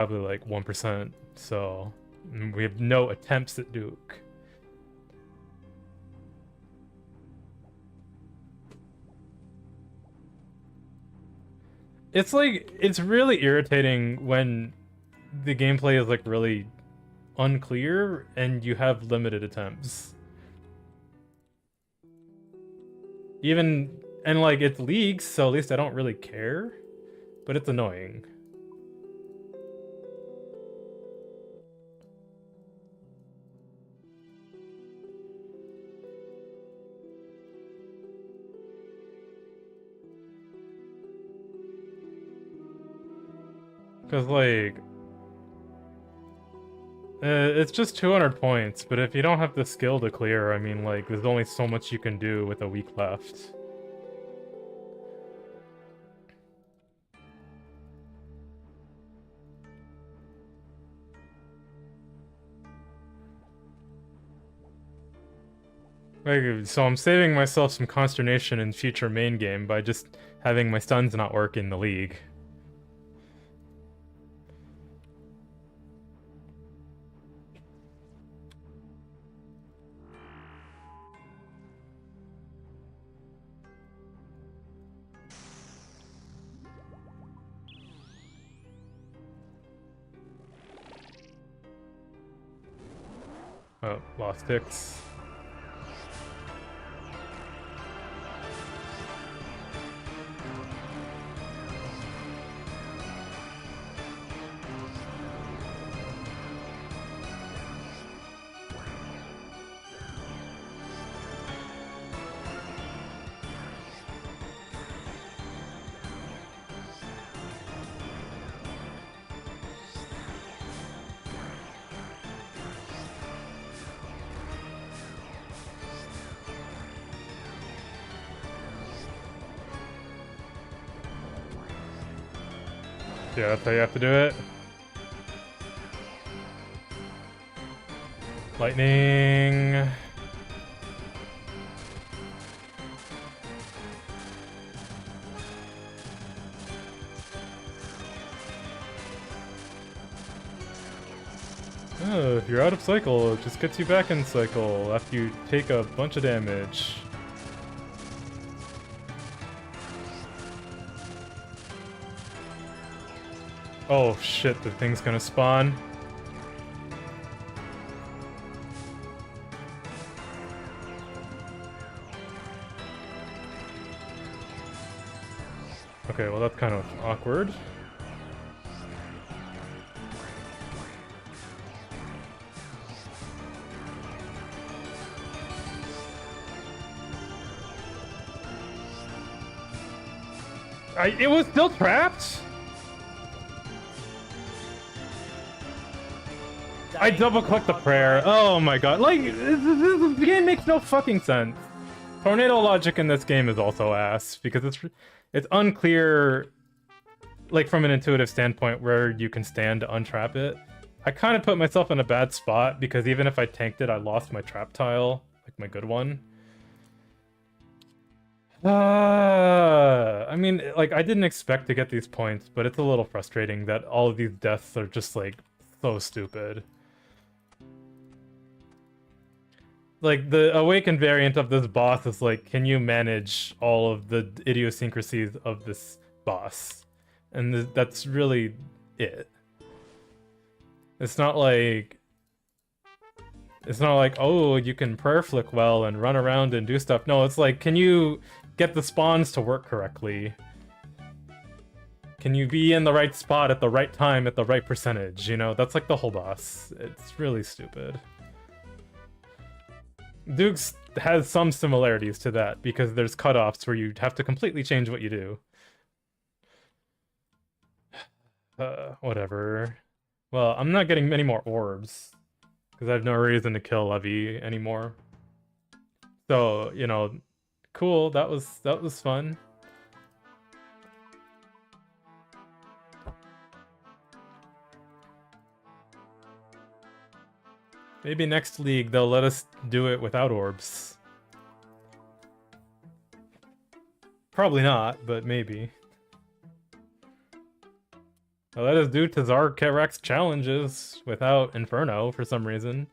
probably like 1%, so we have no attempts at Duke. It's like, it's really irritating when the gameplay is like really unclear and you have limited attempts. Even, and like it's leagues, so at least I don't really care, but it's annoying. Because, like, it's just 200 points, but if you don't have the skill to clear, I mean, like, there's only so much you can do with a week left. Like, so I'm saving myself some consternation in future main game by just having my stuns not work in the league. Oh, lost ticks. Yeah, that's how you have to do it. Lightning. Oh, if you're out of cycle, it just gets you back in cycle after you take a bunch of damage. Oh shit, the thing's gonna spawn. Okay, well that's kind of awkward. It was still trapped? I double-clicked the prayer. Oh my god. Like, this game makes no fucking sense. Tornado logic in this game is also ass, because it's unclear, like, from an intuitive standpoint, where you can stand to untrap it. I kind of put myself in a bad spot, because even if I tanked it, I lost my trap tile, like my good one. I mean, like, I didn't expect to get these points, but it's a little frustrating that all of these deaths are just, like, so stupid. Like, the Awakened variant of this boss is like, can you manage all of the idiosyncrasies of this boss? And that's really it. It's not like... It's not like, oh, you can prayer flick well and run around and do stuff. No, it's like, can you get the spawns to work correctly? Can you be in the right spot at the right time at the right percentage? You know, that's like the whole boss. It's really stupid. Duke's has some similarities to that, because there's cutoffs where you have to completely change what you do. Whatever. Well, I'm not getting many more orbs, because I have no reason to kill Levy anymore. So, you know, cool, that was fun. Maybe next league they'll let us do it without orbs. Probably not, but maybe. I let us do Tazar-Kerak's challenges without Inferno for some reason.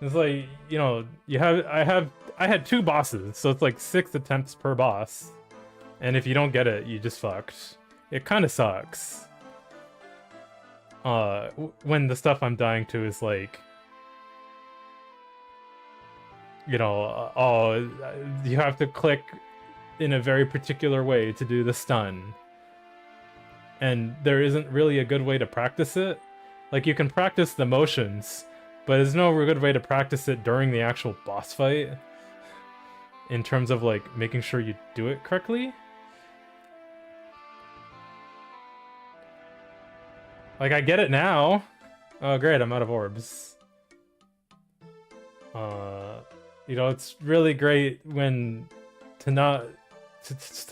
It's like, you know, I had 2 bosses, so it's like 6 attempts per boss. And if you don't get it, you just fucked. It kind of sucks. When the stuff I'm dying to is like, you know, oh, you have to click in a very particular way to do the stun. And there isn't really a good way to practice it. Like, you can practice the motions, but there's no good way to practice it during the actual boss fight. In terms of, like, making sure you do it correctly. Like, I get it now. Oh, great, I'm out of orbs. You know, it's really great when to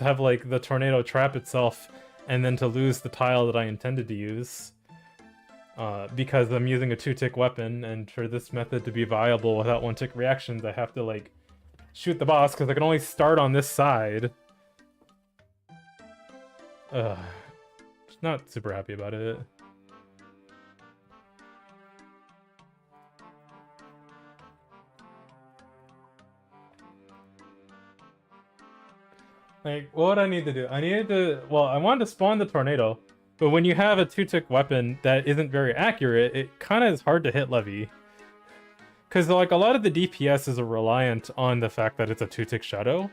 have, like, the tornado trap itself and then to lose the tile that I intended to use. Because I'm using a 2-tick weapon, and for this method to be viable without 1-tick reactions, I have to, like, shoot the boss, because I can only start on this side. Not super happy about it. Like, what would I need to do? I needed to... Well, I wanted to spawn the tornado, but when you have a 2-tick weapon that isn't very accurate, it kind of is hard to hit Levy. Because, like, a lot of the DPS is reliant on the fact that it's a 2-tick shadow,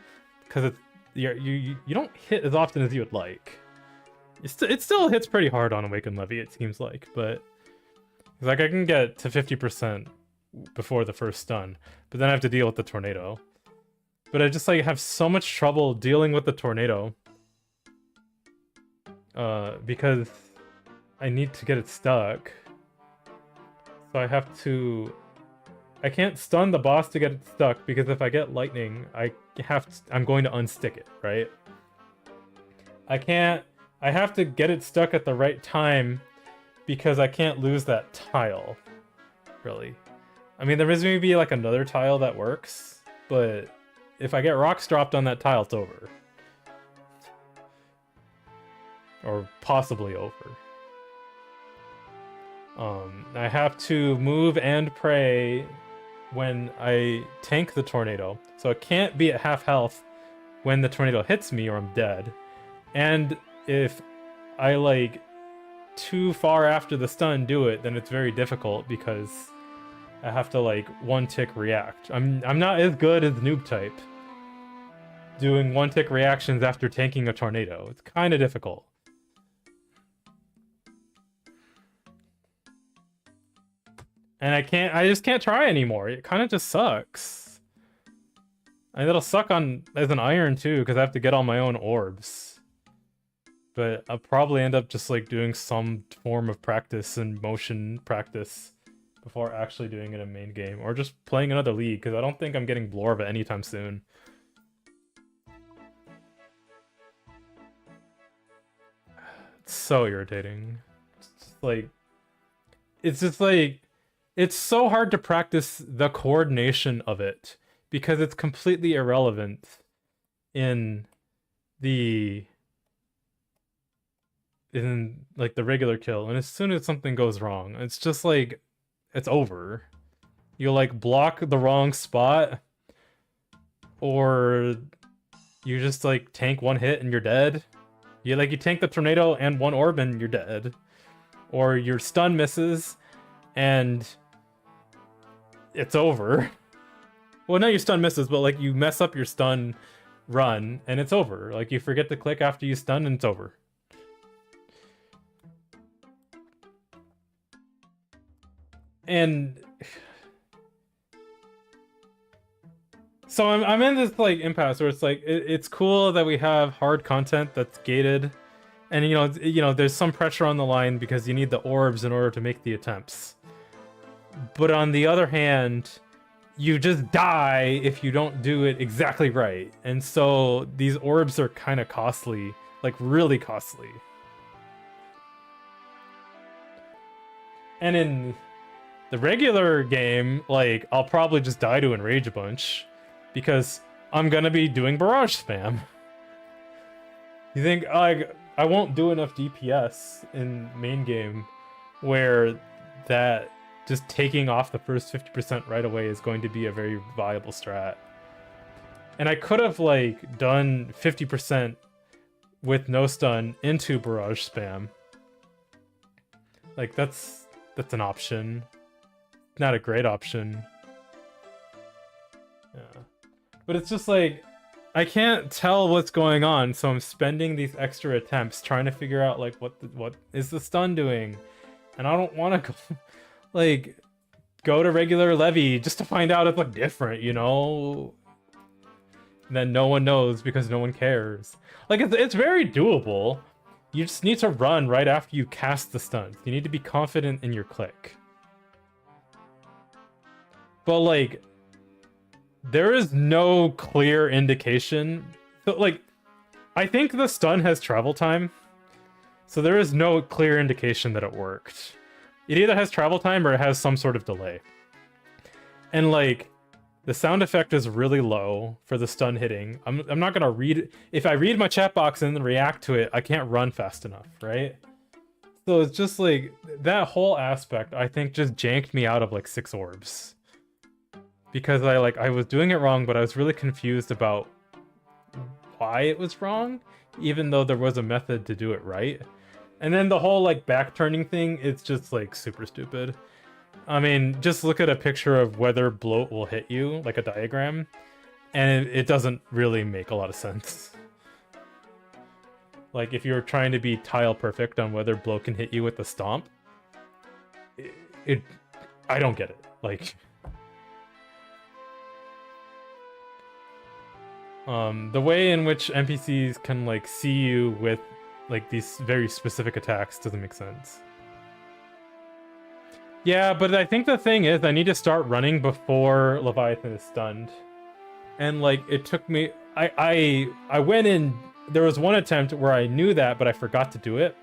because it's you don't hit as often as you would like. It still hits pretty hard on Awakened Levy, it seems like, but... Like, I can get to 50% before the first stun, but then I have to deal with the tornado. But I just, like, have so much trouble dealing with the tornado. Because I need to get it stuck. So I have to... I can't stun the boss to get it stuck, because if I get lightning, I'm going to unstick it, right? I have to get it stuck at the right time, because I can't lose that tile, really. I mean, there is maybe, like, another tile that works, but if I get rocks dropped on that tile, it's over. Or possibly over. I have to move and pray when I tank the tornado. So it can't be at half health when the tornado hits me or I'm dead. And if I, like, too far after the stun do it, then it's very difficult because I have to, like, 1-tick react. I'm not as good as noob type doing 1-tick reactions after tanking a tornado. It's kind of difficult. And I just can't try anymore. It kind of just sucks. And it'll suck as an iron too, because I have to get all my own orbs. But I'll probably end up just, like, doing some form of practice and motion practice before actually doing it in main game. Or just playing another league, because I don't think I'm getting Blorva anytime soon. It's so irritating. It's just like... It's so hard to practice the coordination of it, because it's completely irrelevant in like the regular kill, and as soon as something goes wrong, it's just like, it's over. You, like, block the wrong spot, or you just, like, tank 1 hit and you're dead. You tank the tornado and 1 orb and you're dead. Or your stun misses and it's over. Well, not your stun misses, but, like, you mess up your stun run and it's over. Like, you forget to click after you stun and it's over. And so I'm in this, like, impasse where it's like, it's cool that we have hard content that's gated, and you know there's some pressure on the line because you need the orbs in order to make the attempts. But on the other hand, you just die if you don't do it exactly right, and so these orbs are kind of costly, like really costly. And in the regular game, like, I'll probably just die to enrage a bunch, because I'm gonna be doing barrage spam. You think I won't do enough DPS in main game where that just taking off the first 50% right away is going to be a very viable strat. And I could have like done 50% with no stun into barrage spam. Like that's an option. Not a great option. Yeah. But it's just like I can't tell what's going on, so I'm spending these extra attempts trying to figure out like what is the stun doing. And I don't want to go like go to regular levy just to find out it's like different, you know? And then no one knows because no one cares. Like it's very doable. You just need to run right after you cast the stuns. You need to be confident in your click. But like there is no clear indication. So like I think the stun has travel time. So there is no clear indication that it worked. It either has travel time or it has some sort of delay. And like the sound effect is really low for the stun hitting. I'm not gonna read... If I read my chat box and then react to it, I can't run fast enough, right? So it's just like... That whole aspect, I think, just janked me out of like 6 orbs. Because I was doing it wrong, but I was really confused about why it was wrong, even though there was a method to do it right. And then the whole like back turning thing, it's just like super stupid. I mean, just look at a picture of whether bloat will hit you, like a diagram, and it doesn't really make a lot of sense. Like, if you're trying to be tile perfect on whether bloat can hit you with the stomp, I don't get it. Like, the way in which NPCs can, like, see you with, like, these very specific attacks doesn't make sense. Yeah, but I think the thing is, I need to start running before Leviathan is stunned. And, like, it took me... I went in... There was one attempt where I knew that, but I forgot to do it.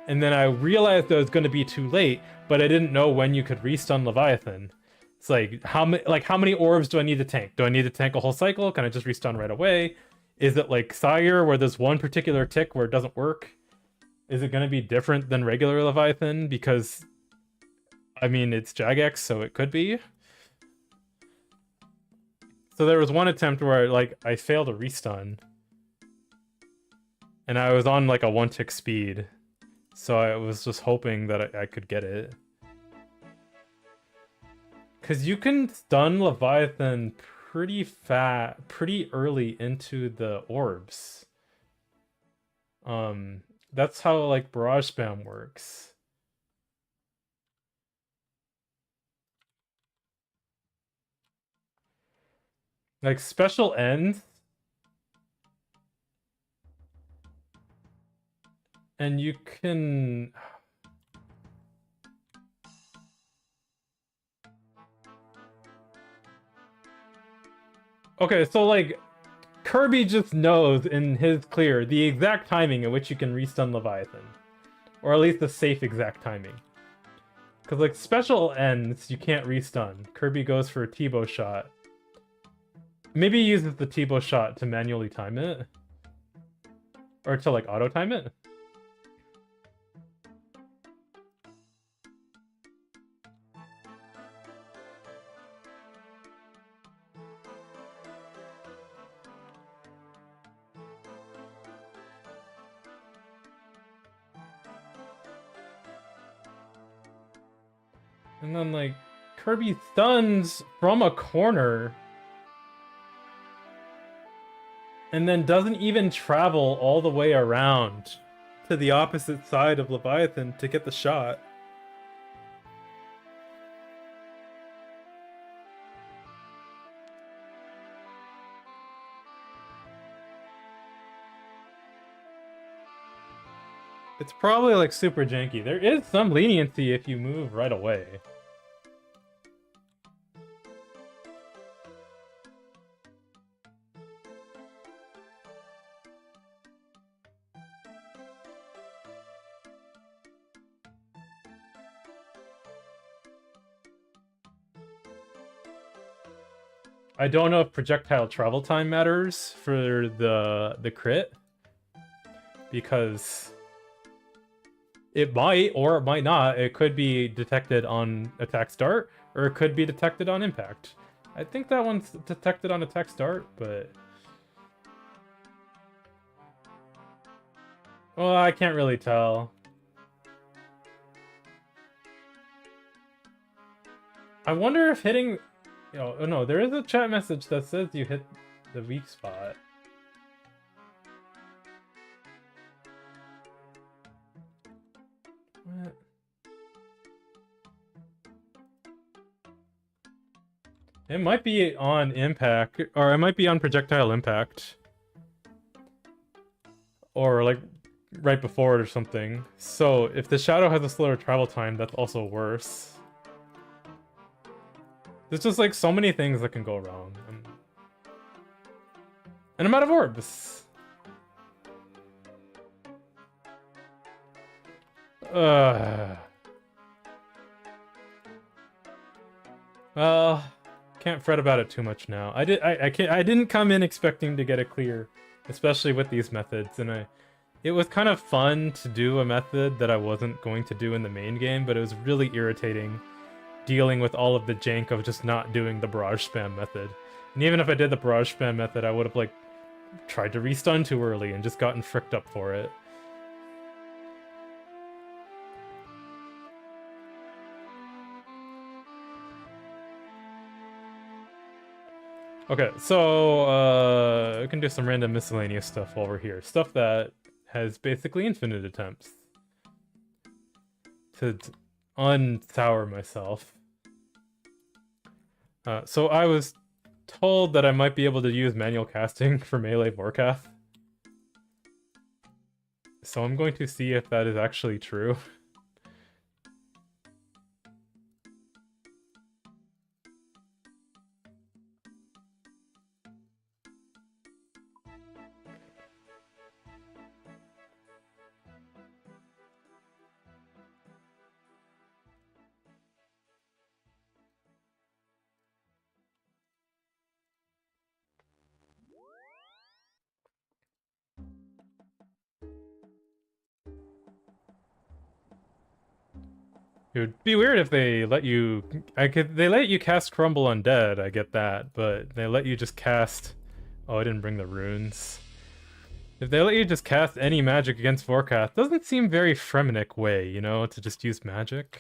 And then I realized that it was going to be too late, but I didn't know when you could restun Leviathan. It's like, how many orbs do I need to tank? Do I need to tank a whole cycle? Can I just restun right away? Is it like Sire, where there's one particular tick where it doesn't work? Is it going to be different than regular Leviathan? Because... I mean, it's Jagex, so it could be. So there was one attempt where, like, I failed a restun. And I was on, like, a 1-tick speed. So I was just hoping that I could get it. Because you can stun Leviathan pretty early into the orbs. That's how, like, barrage spam works. Like, special ends. And you can... Okay, so, like, Kirby just knows in his clear the exact timing at which you can restun Leviathan. Or at least the safe exact timing. Because, like, special ends, you can't restun. Kirby goes for a T-bow shot. Maybe he uses the T-bow shot to manually time it. Or to, like, auto-time it. And then, like, Kirby stuns from a corner. And then doesn't even travel all the way around to the opposite side of Leviathan to get the shot. It's probably, like, super janky. There is some leniency if you move right away. I don't know if projectile travel time matters for the crit, because it might or it might not. It could be detected on attack start, or it could be detected on impact. I think that one's detected on attack start, but well, I can't really tell. I wonder if hitting... Oh no, there is a chat message that says you hit the weak spot. What? It might be on impact, or it might be on projectile impact. Or like right before it or something. So if the shadow has a slower travel time, that's also worse. There's just like so many things that can go wrong. And I'm out of orbs. Well, can't fret about it too much now. I didn't come in expecting to get a clear, especially with these methods, and it was kind of fun to do a method that I wasn't going to do in the main game, but it was really irritating dealing with all of the jank of just not doing the barrage spam method. And even if I did the barrage spam method, I would have like tried to restun too early and just gotten fricked up for it. Okay, so we can do some random miscellaneous stuff while we're here. Stuff that has basically infinite attempts to unsour myself. So I was told that I might be able to use manual casting for melee Vorkath. So I'm going to see if that is actually true. It would be weird if they let you... They let you cast Crumble Undead, I get that, but they let you just cast... Oh, I didn't bring the runes. If they let you just cast any magic against Vorkath, doesn't seem very Fremenic way, you know, to just use magic.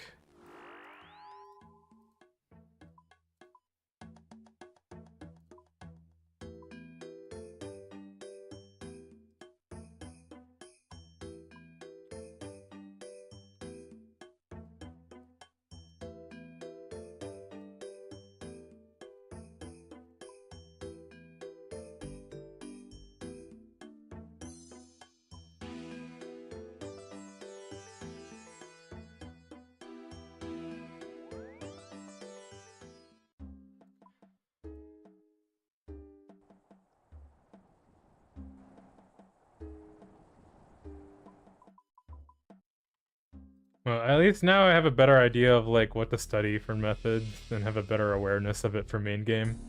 Well, at least now I have a better idea of like what to study for methods and have a better awareness of it for main game.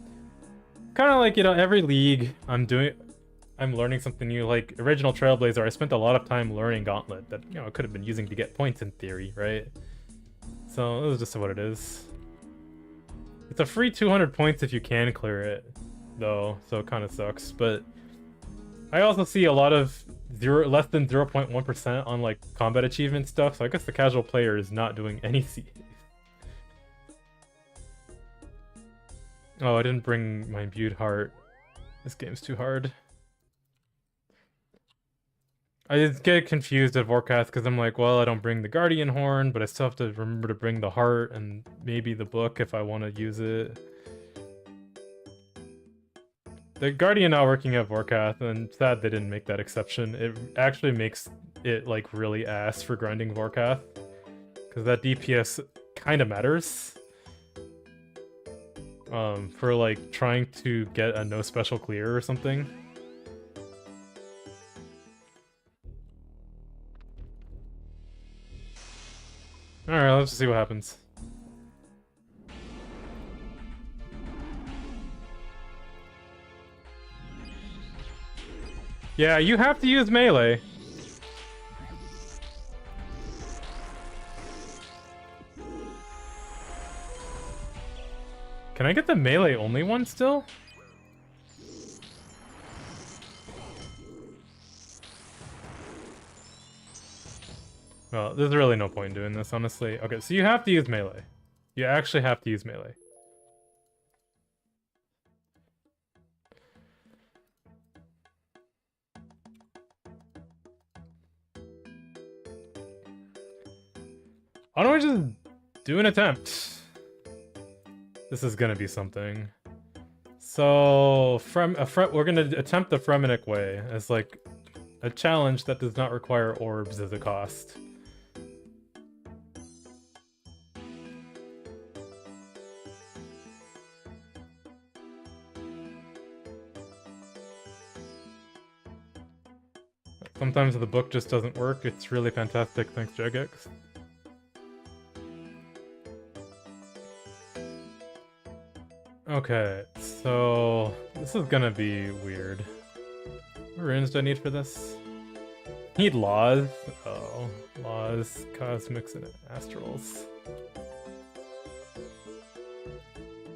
Kind of like, you know, every league I'm learning something new. Like original Trailblazer, I spent a lot of time learning Gauntlet that, you know, I could have been using to get points in theory, right? So this is just what it is. It's a free 200 points if you can clear it, though, so it kind of sucks. But I also see a lot of less than 0.1% on like combat achievement stuff, so I guess the casual player is not doing any CAs. Oh, I didn't bring my imbued heart. This game's too hard. I just get confused at Vorkath because I'm like, well, I don't bring the Guardian Horn, but I still have to remember to bring the heart and maybe the book if I want to use it. The Guardian not working at Vorkath, and sad they didn't make that exception. It actually makes it like really ass for grinding Vorkath, because that DPS kind of matters. For like trying to get a no special clear or something. Alright, let's just see what happens. Yeah, you have to use melee. Can I get the melee only one still? Well, there's really no point in doing this, honestly. Okay, so you have to use melee. You actually have to use melee. Why don't we just do an attempt? This is gonna be something. So, we're gonna attempt the Fremenic way as like a challenge that does not require orbs as a cost. Sometimes the book just doesn't work. It's really fantastic. Thanks, Jagex. Okay, so this is gonna be weird. What runes do I need for this? Need laws. Oh, laws, cosmics, and astrals.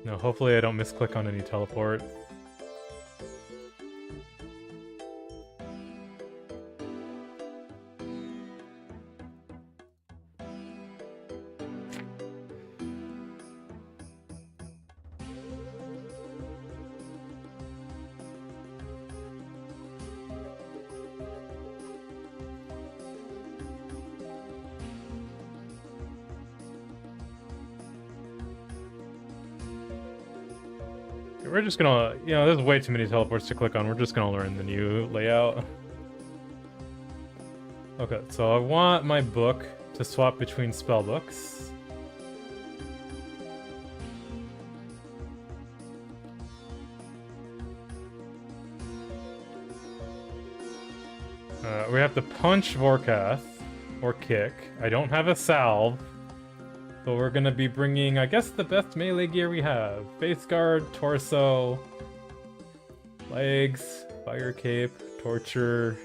No, hopefully I don't misclick on any teleport. We're just gonna, you know, there's way too many teleports to click on. We're just gonna learn the new layout. Okay, so I want my book to swap between spell books. We have to punch Vorkath or kick. I don't have a salve. So we're gonna be bringing, I guess, the best melee gear we have. Face guard, torso, legs, fire cape, torture,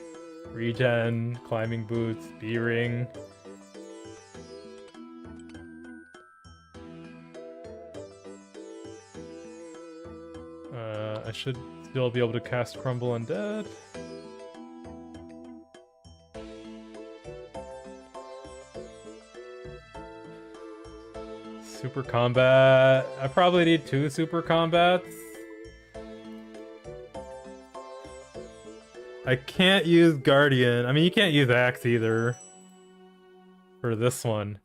regen, climbing boots, B-ring. I should still be able to cast Crumble Undead. Super combat. I probably need 2 super combats. I can't use Guardian. I mean, you can't use Axe either for this one.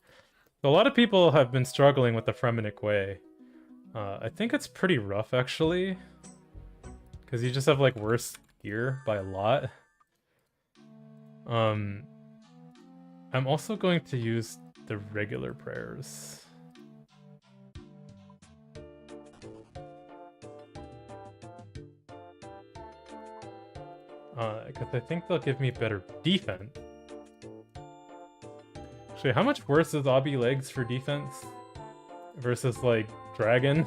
So a lot of people have been struggling with the Fremenic way. I think it's pretty rough, actually. Because you just have, like, worse gear by a lot. I'm also going to use the regular prayers. Because I think they'll give me better defense. Actually, how much worse is Obby Legs for defense versus, like, Dragon?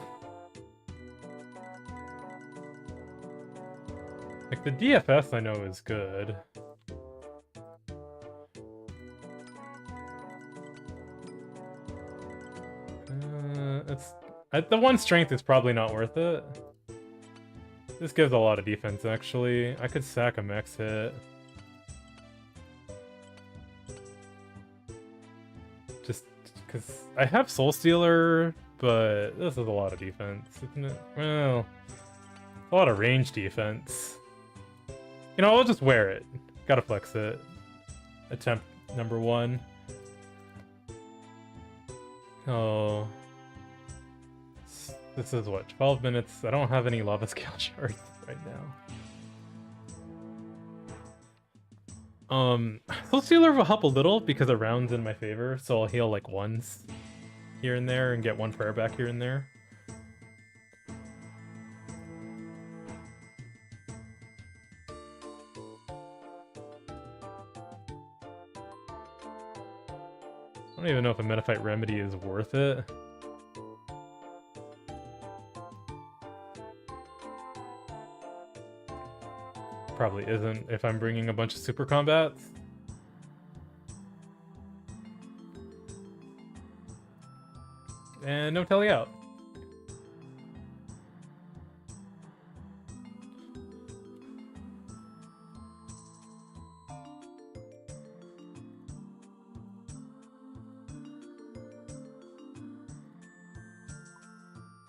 Like, the DFS I know is good. The 1 strength is probably not worth it. This gives a lot of defense, actually. I could sack a max hit. Just because I have Soul Stealer, but this is a lot of defense, isn't it? Well, a lot of range defense. You know, I'll just wear it. Gotta flex it. Attempt number 1. Oh. This is what, 12 minutes? I don't have any lava scale shards right now. Soul Stealer will help a little because it rounds in my favor, so I'll heal like once here and there and get 1 prayer back here and there. I don't even know if a Metaphite Remedy is worth it. Probably isn't if I'm bringing a bunch of super combats. And no telly out.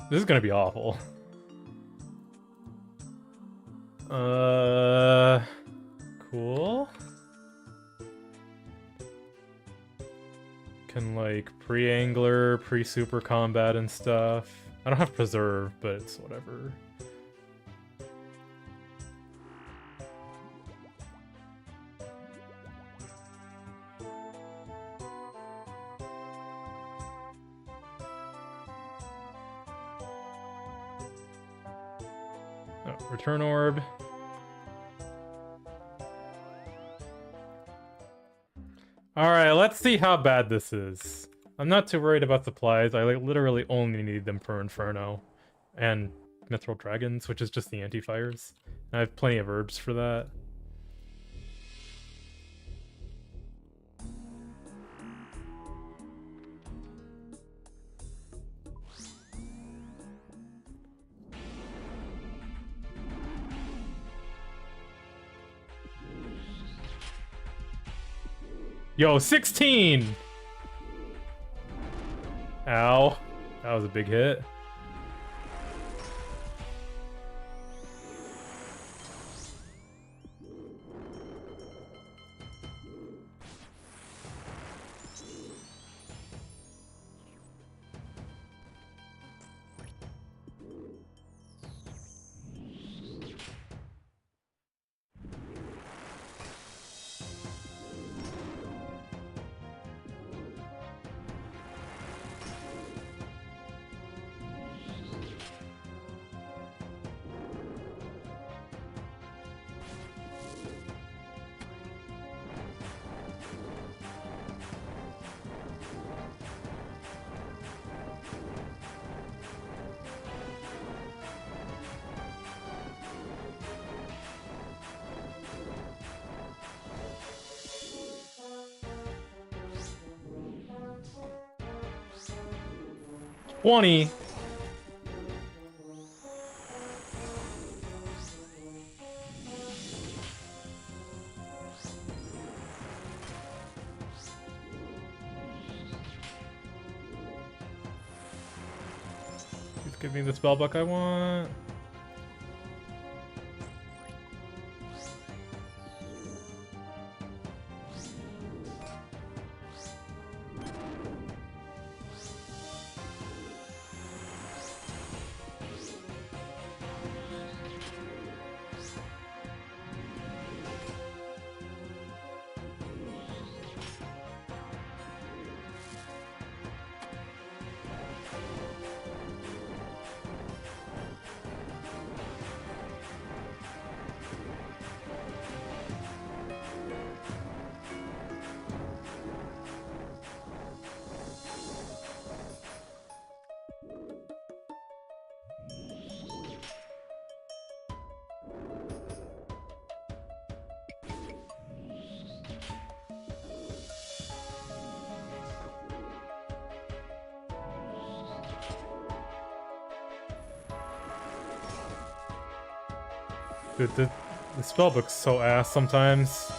This is gonna be awful. Cool. Can like pre-angler, pre-super combat and stuff. I don't have preserve, but it's whatever. Oh, return orb. Alright, let's see how bad this is. I'm not too worried about supplies. I like literally only need them for Inferno. And Mithril Dragons, which is just the anti-fires. I have plenty of herbs for that. Yo, 16! Ow. That was a big hit. $20. Please give me the spellbook I want. Dude, the spellbook's so ass sometimes.